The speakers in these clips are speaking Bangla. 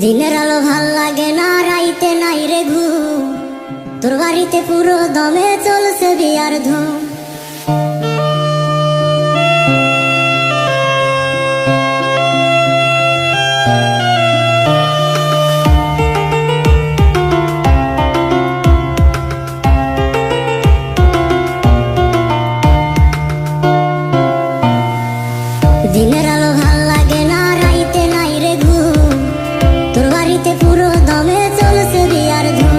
দিনের আলো ভাল লাগে না, রাইতে নাই রে ঘুম। তোর বাড়িতে পুরো দমে চলছে বিয়ার ধুম। দিনের আলো ভাল লাগে না, রাইতে নাই রে ঘুম। তোর বাড়িতে পুরো দমে চলছে বিয়ার ধুম।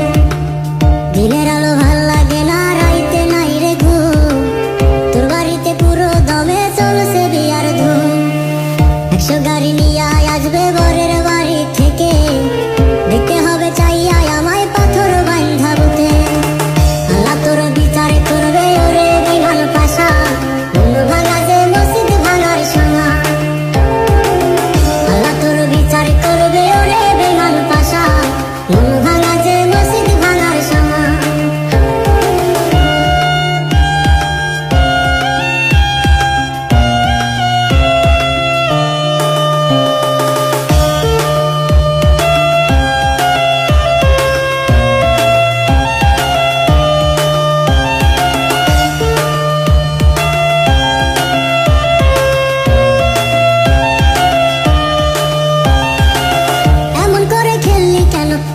দিনের আলো ভাল লাগে না, রাইতে নাই রে ঘুম। তোর বাড়িতে পুরো দমে চলছে বিয়ার ধুম। 100 গাড়ি নিয়ে আসবে বরের বাড়ি থেকে, দেখতে হবে চাইয়া আমায় পাথর বান্ধা বুকে। আল্লাহ তোর বিচার করবে ওরে বিমান পাশা, মন ভাঙা যে মসজিদ ভাঙার সময়। আল্লাহ তোর বিচার করবে ওরে বিমান পাশা, মন ভাঙা যে মসজিদ ভাঙার সময়।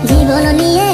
জীবন নিয়ে